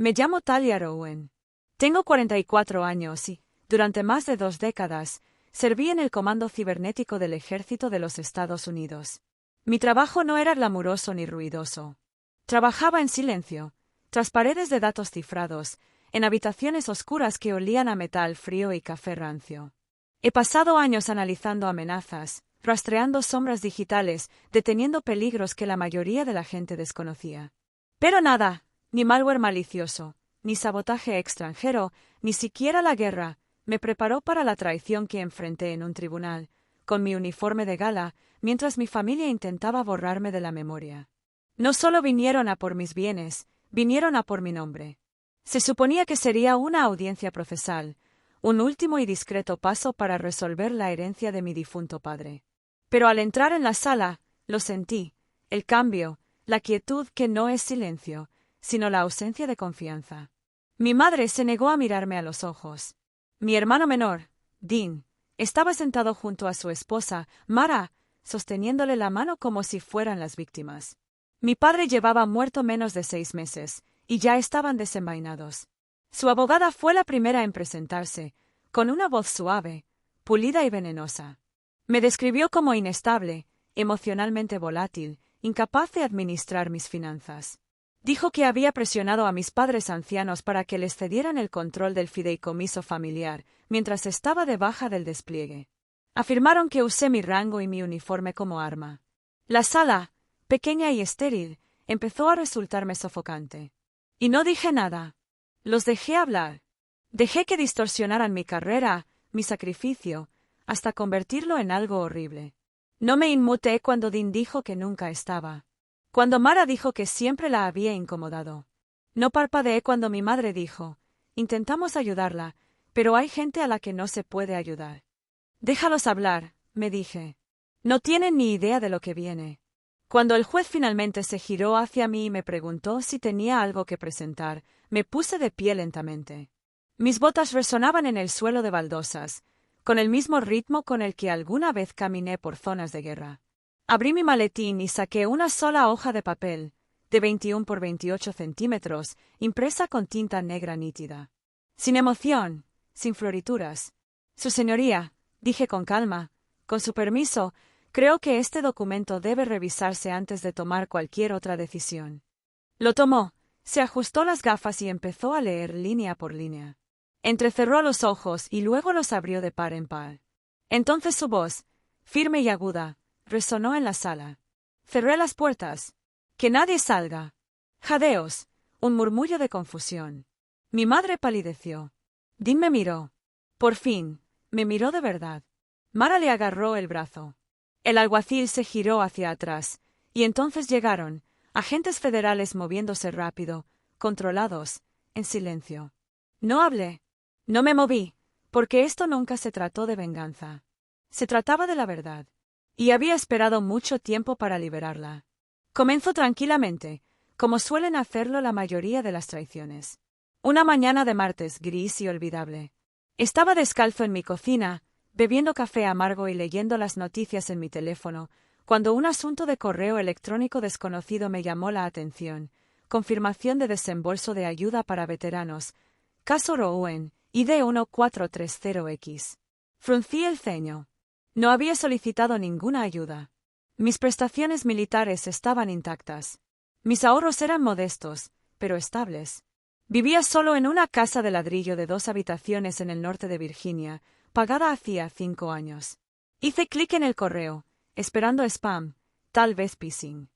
Me llamo Talia Rowan. Tengo 44 años y, durante más de 2 décadas, serví en el Comando Cibernético del Ejército de los Estados Unidos. Mi trabajo no era glamuroso ni ruidoso. Trabajaba en silencio, tras paredes de datos cifrados, en habitaciones oscuras que olían a metal frío y café rancio. He pasado años analizando amenazas, rastreando sombras digitales, deteniendo peligros que la mayoría de la gente desconocía. Pero nada, ni malware malicioso, ni sabotaje extranjero, ni siquiera la guerra, me preparó para la traición que enfrenté en un tribunal, con mi uniforme de gala, mientras mi familia intentaba borrarme de la memoria. No solo vinieron a por mis bienes, vinieron a por mi nombre. Se suponía que sería una audiencia procesal, un último y discreto paso para resolver la herencia de mi difunto padre. Pero al entrar en la sala, lo sentí, el cambio, la quietud que no es silencio, sino la ausencia de confianza. Mi madre se negó a mirarme a los ojos. Mi hermano menor, Dean, estaba sentado junto a su esposa, Mara, sosteniéndole la mano como si fueran las víctimas. Mi padre llevaba muerto menos de 6 meses, y ya estaban desenvainados. Su abogada fue la primera en presentarse, con una voz suave, pulida y venenosa. Me describió como inestable, emocionalmente volátil, incapaz de administrar mis finanzas. Dijo que había presionado a mis padres ancianos para que les cedieran el control del fideicomiso familiar, mientras estaba de baja del despliegue. Afirmaron que usé mi rango y mi uniforme como arma. La sala, pequeña y estéril, empezó a resultarme sofocante. Y no dije nada. Los dejé hablar. Dejé que distorsionaran mi carrera, mi sacrificio, hasta convertirlo en algo horrible. No me inmuté cuando Dean dijo que nunca estaba. Cuando Mara dijo que siempre la había incomodado. No parpadeé cuando mi madre dijo, intentamos ayudarla, pero hay gente a la que no se puede ayudar. Déjalos hablar, me dije. No tienen ni idea de lo que viene. Cuando el juez finalmente se giró hacia mí y me preguntó si tenía algo que presentar, me puse de pie lentamente. Mis botas resonaban en el suelo de baldosas, con el mismo ritmo con el que alguna vez caminé por zonas de guerra. Abrí mi maletín y saqué una sola hoja de papel, de 21 por 28 centímetros, impresa con tinta negra nítida. Sin emoción, sin florituras. Su señoría, dije con calma, con su permiso, creo que este documento debe revisarse antes de tomar cualquier otra decisión. Lo tomó, se ajustó las gafas y empezó a leer línea por línea. Entrecerró los ojos y luego los abrió de par en par. Entonces su voz, firme y aguda, resonó en la sala. Cerré las puertas. Que nadie salga. Jadeos, un murmullo de confusión. Mi madre palideció. Dean me miró. Por fin, me miró de verdad. Mara le agarró el brazo. El alguacil se giró hacia atrás, y entonces llegaron, agentes federales moviéndose rápido, controlados, en silencio. No hablé. No me moví, porque esto nunca se trató de venganza. Se trataba de la verdad. Y había esperado mucho tiempo para liberarla. Comenzó tranquilamente, como suelen hacerlo la mayoría de las traiciones. Una mañana de martes gris y olvidable. Estaba descalzo en mi cocina, bebiendo café amargo y leyendo las noticias en mi teléfono, cuando un asunto de correo electrónico desconocido me llamó la atención. Confirmación de desembolso de ayuda para veteranos. Caso Rowan, ID 1430X. Fruncí el ceño. No había solicitado ninguna ayuda. Mis prestaciones militares estaban intactas. Mis ahorros eran modestos, pero estables. Vivía solo en una casa de ladrillo de 2 habitaciones en el norte de Virginia, pagada hacía 5 años. Hice clic en el correo, esperando spam, tal vez phishing.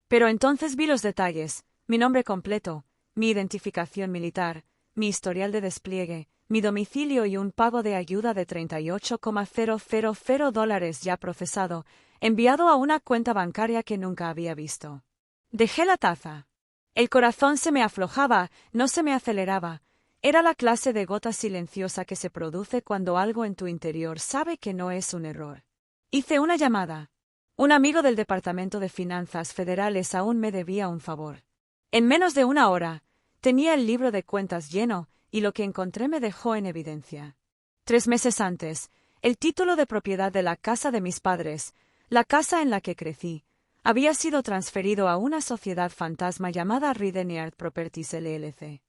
Pero entonces vi los detalles, mi nombre completo, mi identificación militar, mi historial de despliegue, mi domicilio y un pago de ayuda de $38,000 ya procesado, enviado a una cuenta bancaria que nunca había visto. Dejé la taza. El corazón se me aflojaba, no se me aceleraba. Era la clase de gota silenciosa que se produce cuando algo en tu interior sabe que no es un error. Hice una llamada. Un amigo del Departamento de Finanzas Federales aún me debía un favor. En menos de 1 hora, tenía el libro de cuentas lleno, y lo que encontré me dejó en evidencia. 3 meses antes, el título de propiedad de la casa de mis padres, la casa en la que crecí, había sido transferido a una sociedad fantasma llamada Rideniard Properties LLC.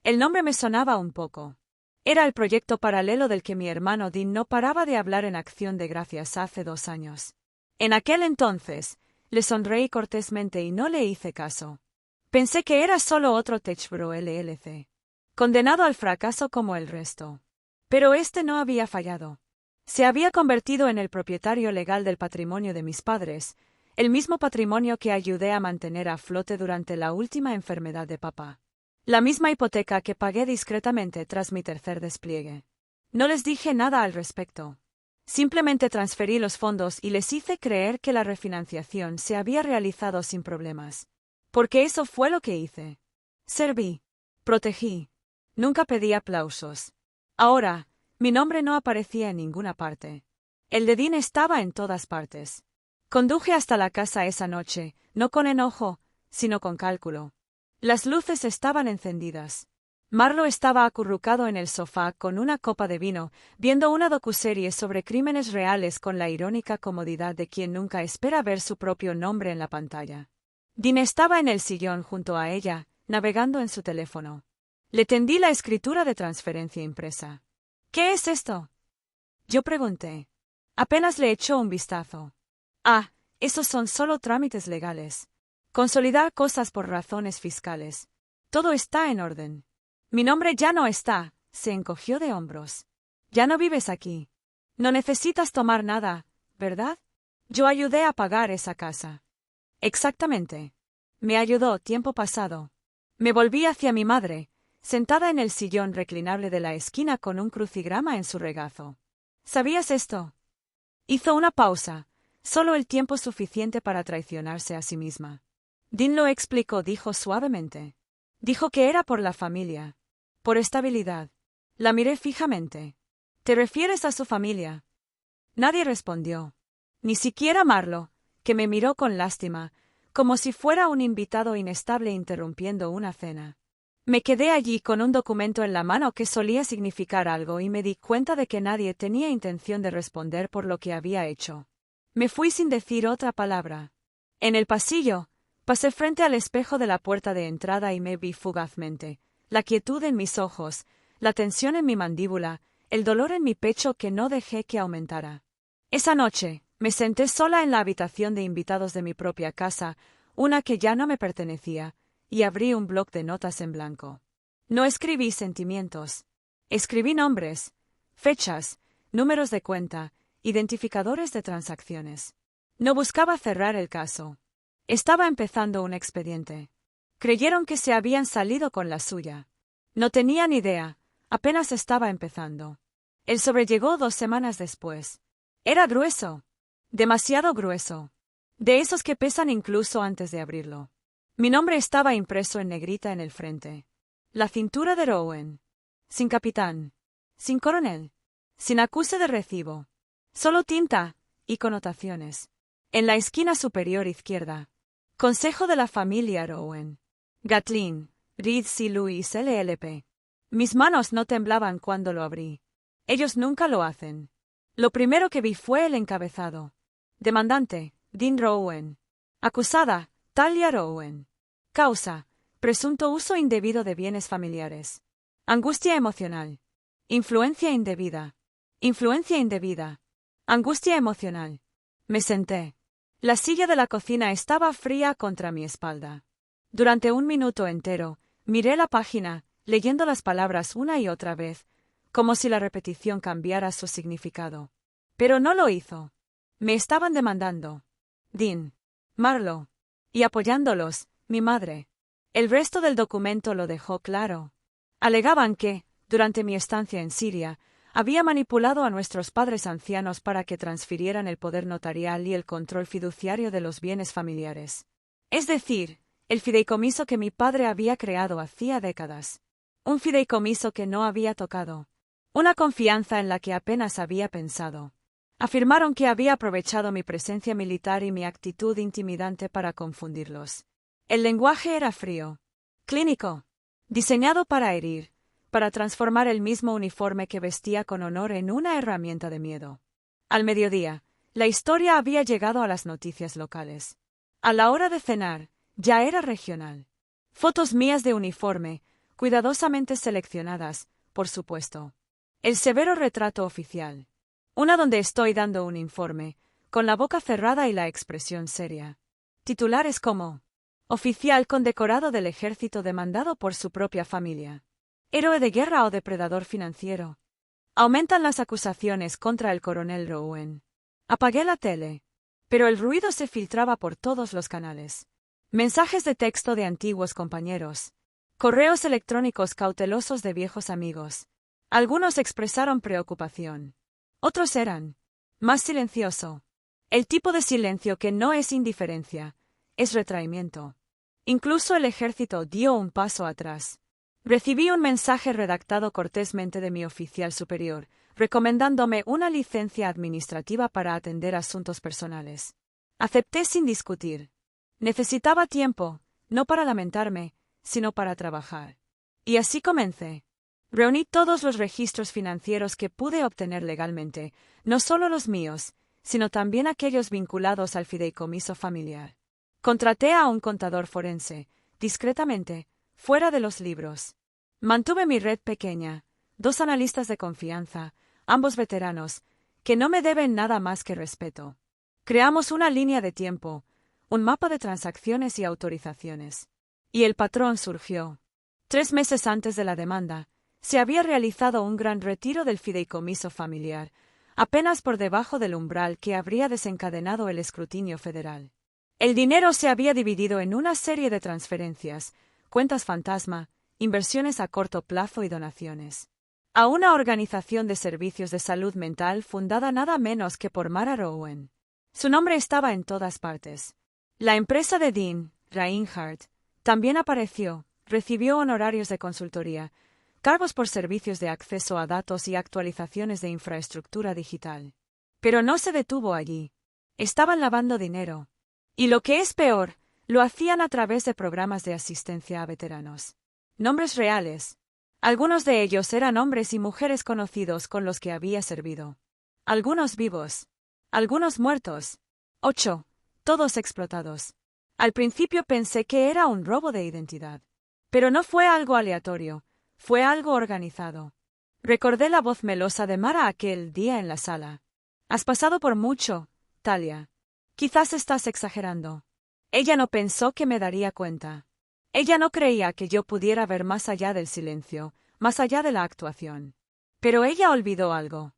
El nombre me sonaba un poco. Era el proyecto paralelo del que mi hermano Dean no paraba de hablar en Acción de Gracias hace 2 años. En aquel entonces, le sonreí cortésmente y no le hice caso. Pensé que era solo otro Techbro LLC, condenado al fracaso como el resto. Pero este no había fallado. Se había convertido en el propietario legal del patrimonio de mis padres, el mismo patrimonio que ayudé a mantener a flote durante la última enfermedad de papá. La misma hipoteca que pagué discretamente tras mi tercer despliegue. No les dije nada al respecto. Simplemente transferí los fondos y les hice creer que la refinanciación se había realizado sin problemas. Porque eso fue lo que hice. Serví. Protegí. Nunca pedí aplausos. Ahora, mi nombre no aparecía en ninguna parte. El de Dean estaba en todas partes. Conduje hasta la casa esa noche, no con enojo, sino con cálculo. Las luces estaban encendidas. Marlo estaba acurrucado en el sofá con una copa de vino, viendo una docuserie sobre crímenes reales con la irónica comodidad de quien nunca espera ver su propio nombre en la pantalla. Dean estaba en el sillón junto a ella, navegando en su teléfono. Le tendí la escritura de transferencia impresa. ¿Qué es esto?, yo pregunté. Apenas le echó un vistazo. Ah, esos son solo trámites legales. Consolidar cosas por razones fiscales. Todo está en orden. Mi nombre ya no está, se encogió de hombros. Ya no vives aquí. No necesitas tomar nada, ¿verdad? Yo ayudé a pagar esa casa. Exactamente. Me ayudó tiempo pasado. Me volví hacia mi madre, sentada en el sillón reclinable de la esquina con un crucigrama en su regazo. ¿Sabías esto? Hizo una pausa, solo el tiempo suficiente para traicionarse a sí misma. Dean lo explicó, dijo suavemente. Dijo que era por la familia. Por estabilidad. La miré fijamente. ¿Te refieres a su familia? Nadie respondió. Ni siquiera Marlo, que me miró con lástima, como si fuera un invitado inestable interrumpiendo una cena. Me quedé allí con un documento en la mano que solía significar algo y me di cuenta de que nadie tenía intención de responder por lo que había hecho. Me fui sin decir otra palabra. En el pasillo, pasé frente al espejo de la puerta de entrada y me vi fugazmente, la quietud en mis ojos, la tensión en mi mandíbula, el dolor en mi pecho que no dejé que aumentara. Esa noche, me senté sola en la habitación de invitados de mi propia casa, una que ya no me pertenecía, y abrí un bloc de notas en blanco. No escribí sentimientos. Escribí nombres, fechas, números de cuenta, identificadores de transacciones. No buscaba cerrar el caso. Estaba empezando un expediente. Creyeron que se habían salido con la suya. No tenían idea, apenas estaba empezando. El sobre llegó 2 semanas después. Era grueso. Demasiado grueso. De esos que pesan incluso antes de abrirlo. Mi nombre estaba impreso en negrita en el frente. La cintura de Rowan. Sin capitán. Sin coronel. Sin acuse de recibo. Solo tinta y connotaciones. En la esquina superior izquierda. Consejo de la familia Rowan. Gatlin, Reed C. Lewis LLP. Mis manos no temblaban cuando lo abrí. Ellos nunca lo hacen. Lo primero que vi fue el encabezado. Demandante, Dean Rowan. Acusada, Talia Rowan. Causa, presunto uso indebido de bienes familiares. Angustia emocional. Influencia indebida. Influencia indebida. Angustia emocional. Me senté. La silla de la cocina estaba fría contra mi espalda. Durante 1 minuto entero, miré la página, leyendo las palabras una y otra vez, como si la repetición cambiara su significado. Pero no lo hizo. Me estaban demandando. Dean. Marlo. Y apoyándolos, mi madre. El resto del documento lo dejó claro. Alegaban que, durante mi estancia en Siria, había manipulado a nuestros padres ancianos para que transfirieran el poder notarial y el control fiduciario de los bienes familiares. Es decir, el fideicomiso que mi padre había creado hacía décadas. Un fideicomiso que no había tocado. Una confianza en la que apenas había pensado. Afirmaron que había aprovechado mi presencia militar y mi actitud intimidante para confundirlos. El lenguaje era frío. Clínico. Diseñado para herir, para transformar el mismo uniforme que vestía con honor en una herramienta de miedo. Al mediodía, la historia había llegado a las noticias locales. A la hora de cenar, ya era regional. Fotos mías de uniforme, cuidadosamente seleccionadas, por supuesto. El severo retrato oficial. Una donde estoy dando un informe, con la boca cerrada y la expresión seria. Titulares como: oficial condecorado del ejército demandado por su propia familia. Héroe de guerra o depredador financiero. Aumentan las acusaciones contra el coronel Rowan. Apagué la tele. Pero el ruido se filtraba por todos los canales. Mensajes de texto de antiguos compañeros. Correos electrónicos cautelosos de viejos amigos. Algunos expresaron preocupación. Otros eran más silencioso. El tipo de silencio que no es indiferencia, es retraimiento. Incluso el ejército dio un paso atrás. Recibí un mensaje redactado cortésmente de mi oficial superior, recomendándome una licencia administrativa para atender asuntos personales. Acepté sin discutir. Necesitaba tiempo, no para lamentarme, sino para trabajar. Y así comencé. Reuní todos los registros financieros que pude obtener legalmente, no solo los míos, sino también aquellos vinculados al fideicomiso familiar. Contraté a un contador forense, discretamente, fuera de los libros. Mantuve mi red pequeña, 2 analistas de confianza, ambos veteranos, que no me deben nada más que respeto. Creamos una línea de tiempo, un mapa de transacciones y autorizaciones. Y el patrón surgió. 3 meses antes de la demanda, se había realizado un gran retiro del fideicomiso familiar, apenas por debajo del umbral que habría desencadenado el escrutinio federal. El dinero se había dividido en una serie de transferencias, cuentas fantasma, inversiones a corto plazo y donaciones. A una organización de servicios de salud mental fundada nada menos que por Mara Rowan. Su nombre estaba en todas partes. La empresa de Dean, Reinhardt, también apareció, recibió honorarios de consultoría, cargos por servicios de acceso a datos y actualizaciones de infraestructura digital. Pero no se detuvo allí. Estaban lavando dinero. Y lo que es peor, lo hacían a través de programas de asistencia a veteranos. Nombres reales. Algunos de ellos eran hombres y mujeres conocidos con los que había servido. Algunos vivos. Algunos muertos. 8. Todos explotados. Al principio pensé que era un robo de identidad. Pero no fue algo aleatorio, fue algo organizado. Recordé la voz melosa de Mara aquel día en la sala. Has pasado por mucho, Talia. Quizás estás exagerando. Ella no pensó que me daría cuenta. Ella no creía que yo pudiera ver más allá del silencio, más allá de la actuación. Pero ella olvidó algo.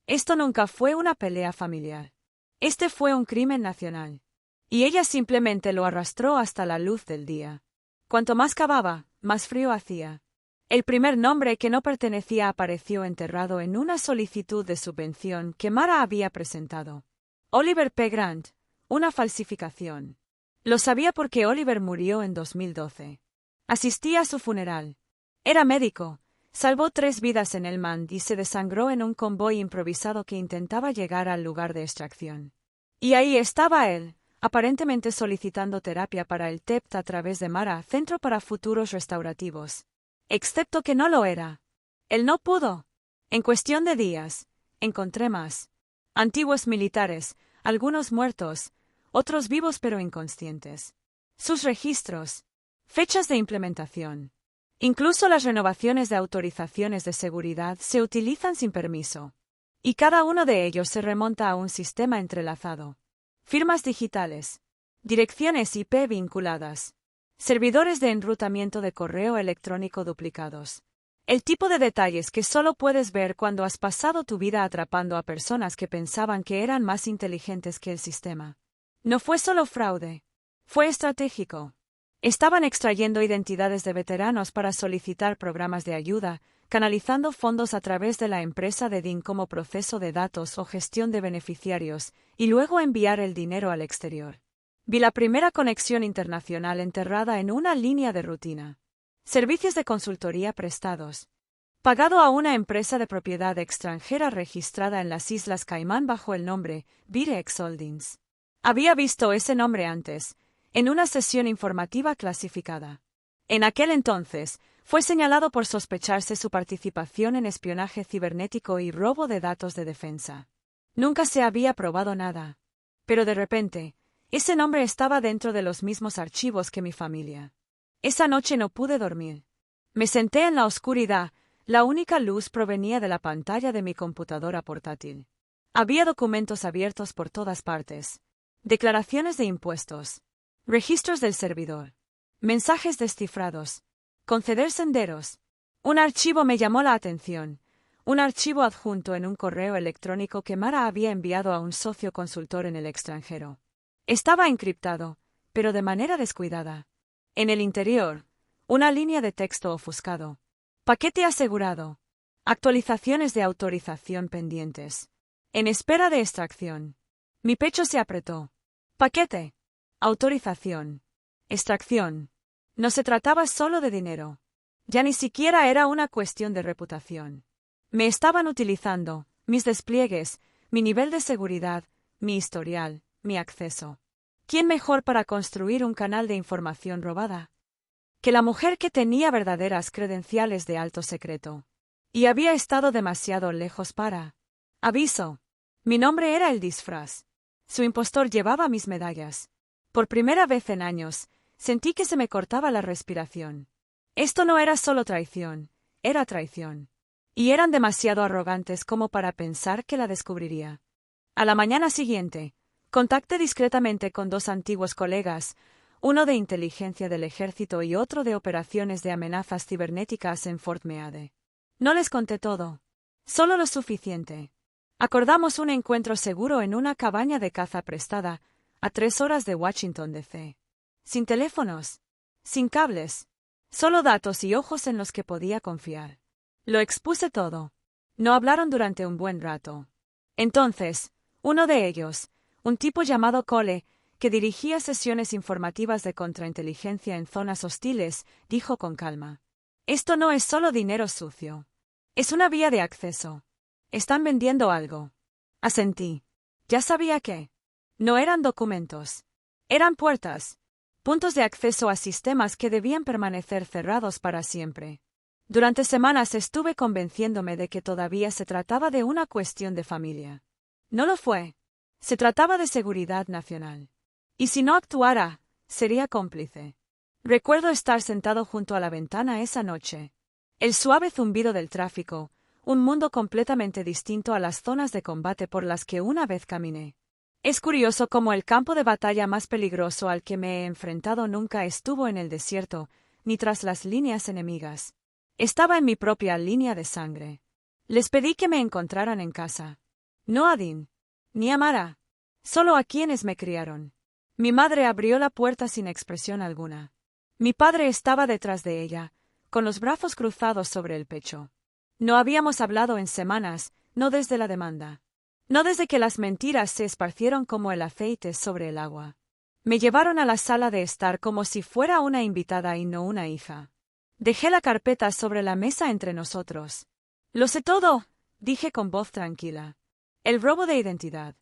Esto nunca fue una pelea familiar. Este fue un crimen nacional. Y ella simplemente lo arrastró hasta la luz del día. Cuanto más cavaba, más frío hacía. El primer nombre que no pertenecía apareció enterrado en una solicitud de subvención que Mara había presentado. Oliver P. Grant, una falsificación. Lo sabía porque Oliver murió en 2012. Asistí a su funeral. Era médico, salvó 3 vidas en Helmand y se desangró en un convoy improvisado que intentaba llegar al lugar de extracción. Y ahí estaba él, aparentemente solicitando terapia para el TEPT a través de Mara, Centro para Futuros Restaurativos. Excepto que no lo era. Él no pudo. En cuestión de días, encontré más. Antiguos militares, algunos muertos, otros vivos pero inconscientes. Sus registros. Fechas de implementación. Incluso las renovaciones de autorizaciones de seguridad se utilizan sin permiso. Y cada uno de ellos se remonta a un sistema entrelazado. Firmas digitales. Direcciones IP vinculadas. Servidores de enrutamiento de correo electrónico duplicados. El tipo de detalles que solo puedes ver cuando has pasado tu vida atrapando a personas que pensaban que eran más inteligentes que el sistema. No fue solo fraude. Fue estratégico. Estaban extrayendo identidades de veteranos para solicitar programas de ayuda, canalizando fondos a través de la empresa de DIN como proceso de datos o gestión de beneficiarios, y luego enviar el dinero al exterior. Vi la primera conexión internacional enterrada en una línea de rutina. Servicios de consultoría prestados. Pagado a una empresa de propiedad extranjera registrada en las Islas Caimán bajo el nombre Virex Holdings. Había visto ese nombre antes, en una sesión informativa clasificada. En aquel entonces, fue señalado por sospecharse su participación en espionaje cibernético y robo de datos de defensa. Nunca se había probado nada. Pero de repente, ese nombre estaba dentro de los mismos archivos que mi familia. Esa noche no pude dormir. Me senté en la oscuridad, la única luz provenía de la pantalla de mi computadora portátil. Había documentos abiertos por todas partes. Declaraciones de impuestos. Registros del servidor. Mensajes descifrados. Conceder senderos. Un archivo me llamó la atención. Un archivo adjunto en un correo electrónico que Mara había enviado a un socio consultor en el extranjero. Estaba encriptado, pero de manera descuidada. En el interior, una línea de texto ofuscado. Paquete asegurado. Actualizaciones de autorización pendientes. En espera de extracción. Mi pecho se apretó. Paquete. Autorización. Extracción. No se trataba solo de dinero. Ya ni siquiera era una cuestión de reputación. Me estaban utilizando, mis despliegues, mi nivel de seguridad, mi historial, mi acceso. ¿Quién mejor para construir un canal de información robada? Que la mujer que tenía verdaderas credenciales de alto secreto. Y había estado demasiado lejos para. Aviso. Mi nombre era el disfraz. Su impostor llevaba mis medallas. Por primera vez en años, sentí que se me cortaba la respiración. Esto no era solo traición, era traición. Y eran demasiado arrogantes como para pensar que la descubriría. A la mañana siguiente, contacté discretamente con 2 antiguos colegas, uno de inteligencia del ejército y otro de operaciones de amenazas cibernéticas en Fort Meade. No les conté todo, solo lo suficiente. Acordamos un encuentro seguro en una cabaña de caza prestada, a 3 horas de Washington, D.C. Sin teléfonos, sin cables, solo datos y ojos en los que podía confiar. Lo expuse todo. No hablaron durante un buen rato. Entonces, uno de ellos, un tipo llamado Cole, que dirigía sesiones informativas de contrainteligencia en zonas hostiles, dijo con calma: «Esto no es solo dinero sucio. Es una vía de acceso. Están vendiendo algo». Asentí. Ya sabía que. No eran documentos. Eran puertas. Puntos de acceso a sistemas que debían permanecer cerrados para siempre. Durante semanas estuve convenciéndome de que todavía se trataba de una cuestión de familia. No lo fue. Se trataba de seguridad nacional. Y si no actuara, sería cómplice. Recuerdo estar sentado junto a la ventana esa noche. El suave zumbido del tráfico, un mundo completamente distinto a las zonas de combate por las que una vez caminé. Es curioso cómo el campo de batalla más peligroso al que me he enfrentado nunca estuvo en el desierto, ni tras las líneas enemigas. Estaba en mi propia línea de sangre. Les pedí que me encontraran en casa. No a Dean, ni a Mara, solo a quienes me criaron. Mi madre abrió la puerta sin expresión alguna. Mi padre estaba detrás de ella, con los brazos cruzados sobre el pecho. No habíamos hablado en semanas, no desde la demanda. No desde que las mentiras se esparcieron como el aceite sobre el agua. Me llevaron a la sala de estar como si fuera una invitada y no una hija. Dejé la carpeta sobre la mesa entre nosotros. «Lo sé todo», dije con voz tranquila. «El robo de identidad.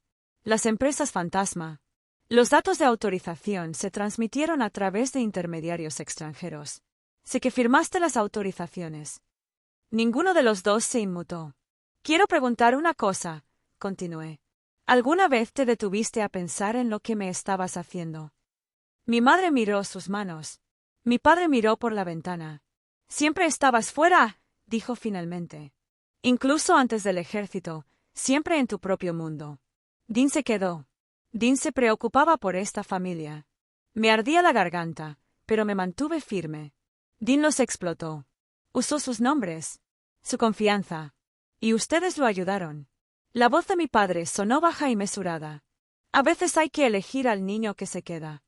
Las empresas fantasma. Los datos de autorización se transmitieron a través de intermediarios extranjeros. Sé que firmaste las autorizaciones». Ninguno de los dos se inmutó. «Quiero preguntar una cosa», continué. «¿Alguna vez te detuviste a pensar en lo que me estabas haciendo?» Mi madre miró sus manos. Mi padre miró por la ventana. «Siempre estabas fuera», dijo finalmente. «Incluso antes del ejército, siempre en tu propio mundo». Dean se quedó. Dean se preocupaba por esta familia. Me ardía la garganta, pero me mantuve firme. Dean los explotó. Usó sus nombres, su confianza. Y ustedes lo ayudaron. La voz de mi padre sonó baja y mesurada. A veces hay que elegir al niño que se queda.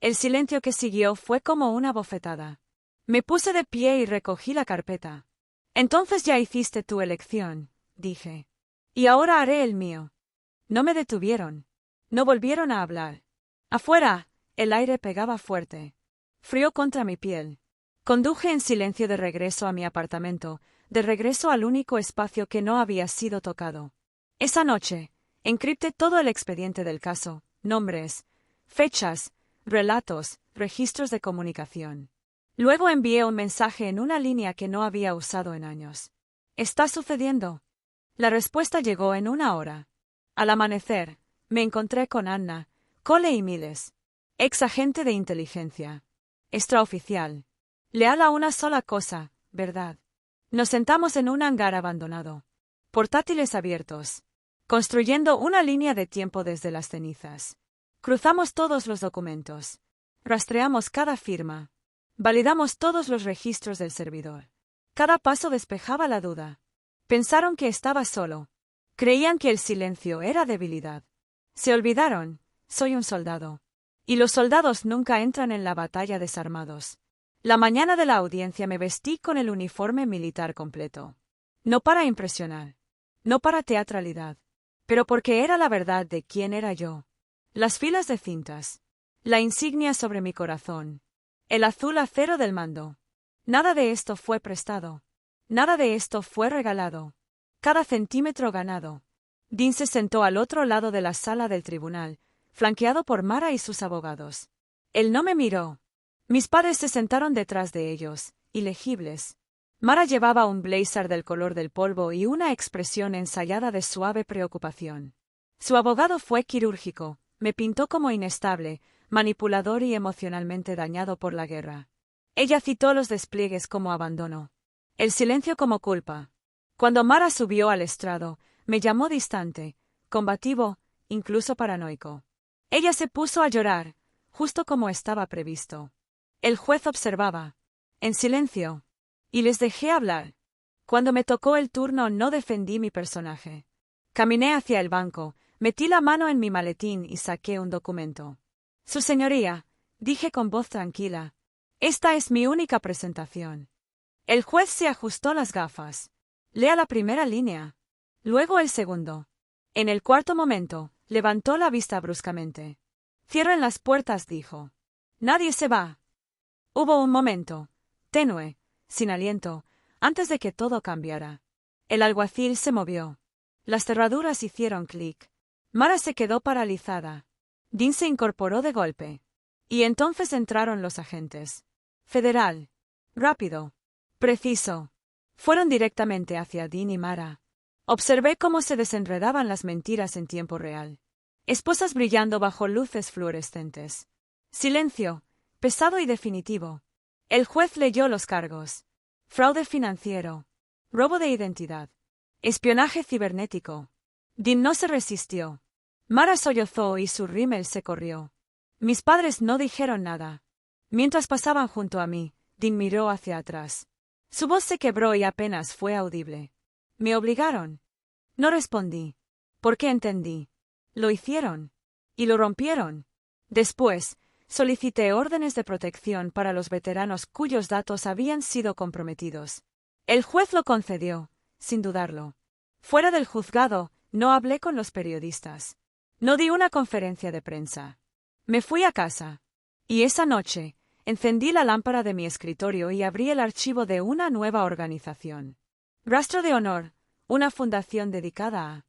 El silencio que siguió fue como una bofetada. Me puse de pie y recogí la carpeta. «Entonces ya hiciste tu elección», dije. «Y ahora haré el mío». No me detuvieron. No volvieron a hablar. Afuera, el aire pegaba fuerte. Frío contra mi piel. Conduje en silencio de regreso a mi apartamento, de regreso al único espacio que no había sido tocado. Esa noche, encripté todo el expediente del caso, nombres, fechas, relatos, registros de comunicación. Luego envié un mensaje en una línea que no había usado en años. «¿Está sucediendo?» La respuesta llegó en 1 hora. Al amanecer, me encontré con Anna, Cole y Miles, ex agente de inteligencia. Extraoficial. Leal a una sola cosa, ¿verdad? Nos sentamos en un hangar abandonado. Portátiles abiertos. Construyendo una línea de tiempo desde las cenizas. Cruzamos todos los documentos. Rastreamos cada firma. Validamos todos los registros del servidor. Cada paso despejaba la duda. Pensaron que estaba solo. Creían que el silencio era debilidad. Se olvidaron. Soy un soldado. Y los soldados nunca entran en la batalla desarmados. La mañana de la audiencia me vestí con el uniforme militar completo. No para impresionar. No para teatralidad. Pero porque era la verdad de quién era yo. Las filas de cintas. La insignia sobre mi corazón. El azul acero del mando. Nada de esto fue prestado. Nada de esto fue regalado. Cada centímetro ganado. Dean se sentó al otro lado de la sala del tribunal, flanqueado por Mara y sus abogados. Él no me miró. Mis padres se sentaron detrás de ellos, ilegibles. Mara llevaba un blazer del color del polvo y una expresión ensayada de suave preocupación. Su abogado fue quirúrgico, me pintó como inestable, manipulador y emocionalmente dañado por la guerra. Ella citó los despliegues como abandono. El silencio como culpa. Cuando Mara subió al estrado, me llamó distante, combativo, incluso paranoico. Ella se puso a llorar, justo como estaba previsto. El juez observaba, en silencio, y les dejé hablar. Cuando me tocó el turno no defendí mi personaje. Caminé hacia el banco, metí la mano en mi maletín y saqué un documento. Su señoría, dije con voz tranquila, esta es mi única presentación. El juez se ajustó las gafas. Lea la primera línea. Luego el segundo. En el cuarto momento, levantó la vista bruscamente. Cierren las puertas, dijo. Nadie se va. Hubo un momento, tenue, sin aliento, antes de que todo cambiara. El alguacil se movió. Las cerraduras hicieron clic. Mara se quedó paralizada. Dean se incorporó de golpe. Y entonces entraron los agentes. Federal. Rápido. Preciso. Fueron directamente hacia Dean y Mara. Observé cómo se desenredaban las mentiras en tiempo real. Esposas brillando bajo luces fluorescentes. Silencio, pesado y definitivo. El juez leyó los cargos. Fraude financiero. Robo de identidad. Espionaje cibernético. Dean no se resistió. Mara sollozó y su rímel se corrió. Mis padres no dijeron nada. Mientras pasaban junto a mí, Dean miró hacia atrás. Su voz se quebró y apenas fue audible. ¿Me obligaron? No respondí. ¿Por qué entendí? Lo hicieron. Y lo rompieron. Después, solicité órdenes de protección para los veteranos cuyos datos habían sido comprometidos. El juez lo concedió, sin dudarlo. Fuera del juzgado, no hablé con los periodistas. No di una conferencia de prensa. Me fui a casa. Y esa noche, encendí la lámpara de mi escritorio y abrí el archivo de una nueva organización. Rastro de Honor, una fundación dedicada a